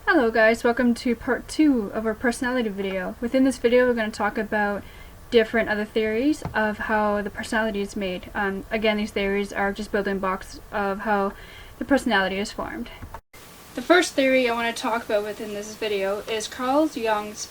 Hello guys, welcome to part 2 of our personality video. Within this video we're going to talk about different other theories of how the personality is made. Again, these theories are just building blocks of how the personality is formed. The first theory I want to talk about within this video is Carl Jung's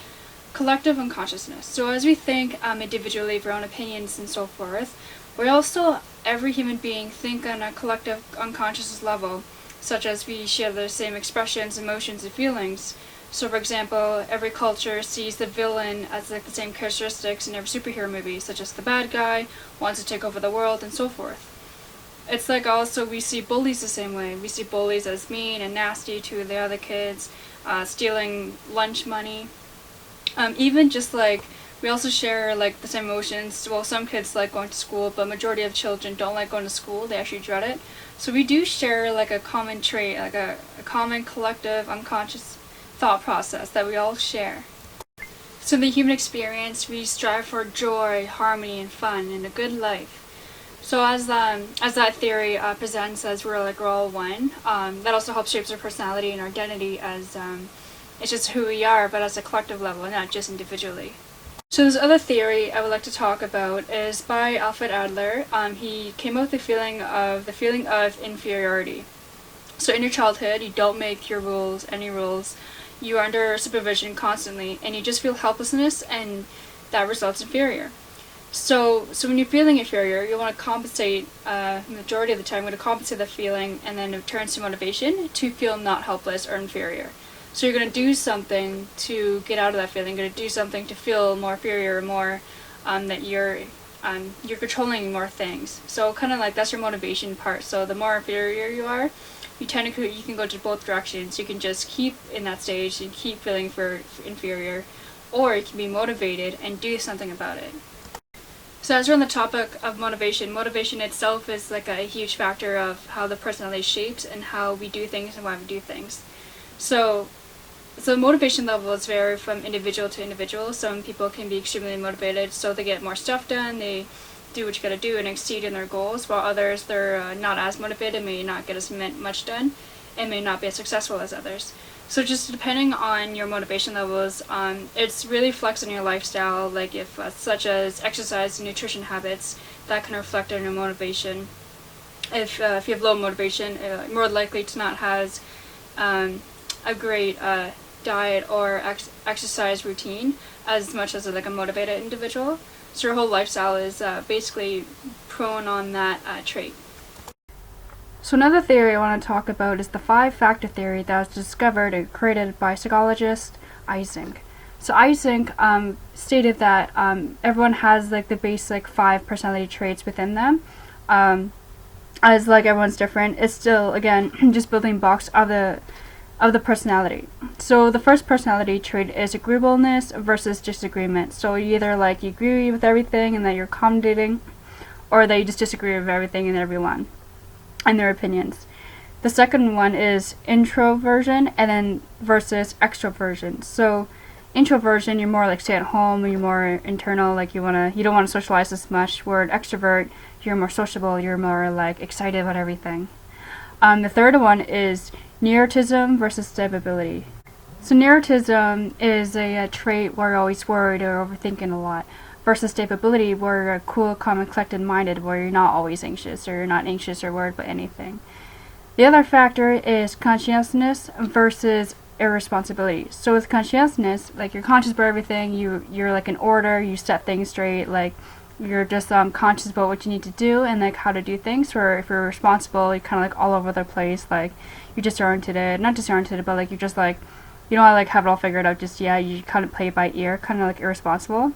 collective unconsciousness. So as we think individually of our own opinions and so forth, we also, every human being, think on a collective unconscious level, such as we share the same expressions, emotions, and feelings. So for example, every culture sees the villain as like the same characteristics in every superhero movie, such as the bad guy wants to take over the world and so forth. It's like also we see bullies the same way. We see bullies as mean and nasty to the other kids, stealing lunch money. Even just like we also share like the same emotions. Well, some kids like going to school, but majority of children don't like going to school. They actually dread it. So we do share like a common trait, like a common collective unconscious thought process that we all share. So in the human experience, we strive for joy, harmony, and fun, and a good life. So as that theory presents, as we're all one, that also helps shape our personality and our identity as it's just who we are, but as a collective level, and not just individually. So this other theory I would like to talk about is by Alfred Adler. He came up with the feeling of inferiority. So in your childhood, you don't make your rules, any rules. You are under supervision constantly, and you just feel helplessness, and that results in failure. So when you're feeling inferior, you want to compensate. Majority of the time, you want to compensate the feeling, and then it turns to motivation to feel not helpless or inferior. So you're going to do something to get out of that feeling. You're going to do something to feel more inferior, more that you're controlling more things. So kind of like that's your motivation part. So the more inferior you are, you can go to both directions. You can just keep in that stage and keep feeling inferior, or you can be motivated and do something about it. So as we're on the topic of motivation, motivation itself is like a huge factor of how the personality shapes and how we do things and why we do things. So motivation levels vary from individual to individual. Some people can be extremely motivated, so they get more stuff done, they do what you gotta do and exceed in their goals, while others, they're not as motivated, may not get as much done, and may not be as successful as others. So just depending on your motivation levels, it's really reflects on your lifestyle, like if such as exercise and nutrition habits, that can reflect on your motivation. If you have low motivation, more likely to not have a great diet or exercise routine as much as like a motivated individual. So your whole lifestyle is basically prone on that trait. So another theory I want to talk about is the 5-factor theory that was discovered and created by psychologist Isaac. So Isaac stated that everyone has like the basic 5 personality traits within them. As like everyone's different, it's still again just building blocks of the personality. So the first personality trait is agreeableness versus disagreement. So you either like you agree with everything and that you're accommodating, or that you just disagree with everything and everyone and their opinions. The second one is introversion and then versus extroversion. So introversion, you're more like stay at home, you're more internal, like you don't want to socialize as much. Where extrovert, you're more sociable, you're more like excited about everything. The third one is neuroticism versus stability. So neuroticism is a trait where you're always worried or overthinking a lot, versus stability where you're cool, calm, and collected-minded, where you're not always anxious or you're not anxious or worried about anything. The other factor is conscientiousness versus irresponsibility. So with conscientiousness, like you're conscious about everything, you're like in order, you set things straight, like you're just conscious about what you need to do and like how to do things. Or if you're responsible, you're kind of like all over the place, like you're disoriented, not disoriented, but like you're just like you don't like have it all figured out. Just you kind of play it by ear, kind of like irresponsible.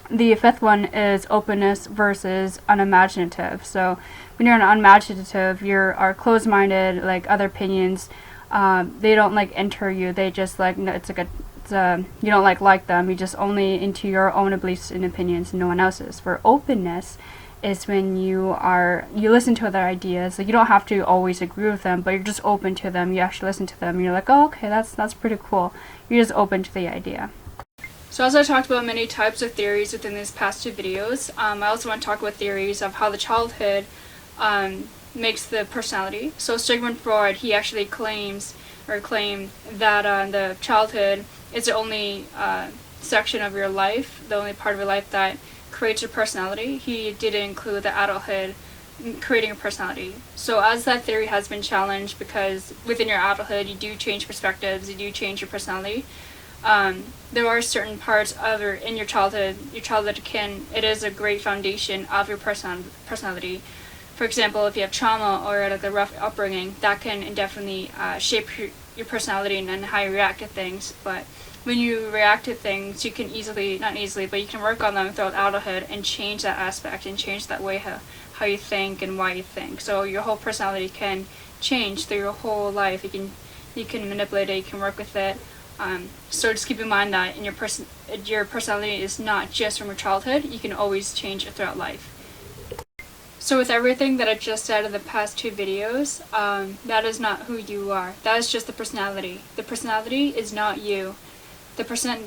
The fifth one is openness versus unimaginative. So when you're unimaginative, are closed-minded, like other opinions, they don't like enter you. They just like it's like you don't like them. You just only into your own beliefs and opinions and no one else's. Where openness is when you listen to other ideas. Like you don't have to always agree with them, but you're just open to them. You actually listen to them and you're like, oh, okay, that's pretty cool. You're just open to the idea. So as I talked about many types of theories within these past 2 videos, I also want to talk about theories of how the childhood makes the personality. So Sigmund Freud, he actually claims or claim that the childhood is the only section of your life, the only part of your life that creates your personality. He didn't include the adulthood creating a personality. So as that theory has been challenged, because within your adulthood you do change perspectives, you do change your personality, there are certain parts of in your childhood it is a great foundation of your personality. For example, if you have trauma or like a rough upbringing, that can definitely shape your personality and how you react to things. But when you react to things, you can not easily, but you can work on them throughout adulthood and change that aspect and change that way how you think and why you think. So your whole personality can change through your whole life. You can manipulate it, you can work with it. So just keep in mind that your personality is not just from your childhood. You can always change it throughout life. So with everything that I just said in the past 2 videos, that is not who you are. That is just the personality. The personality is not you.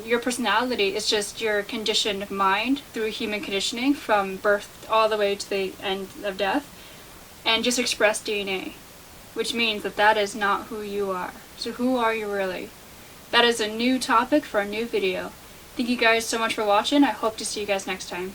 Your personality is just your conditioned mind through human conditioning from birth all the way to the end of death, and just expressed DNA, which means that is not who you are. So who are you really? That is a new topic for a new video. Thank you guys so much for watching. I hope to see you guys next time.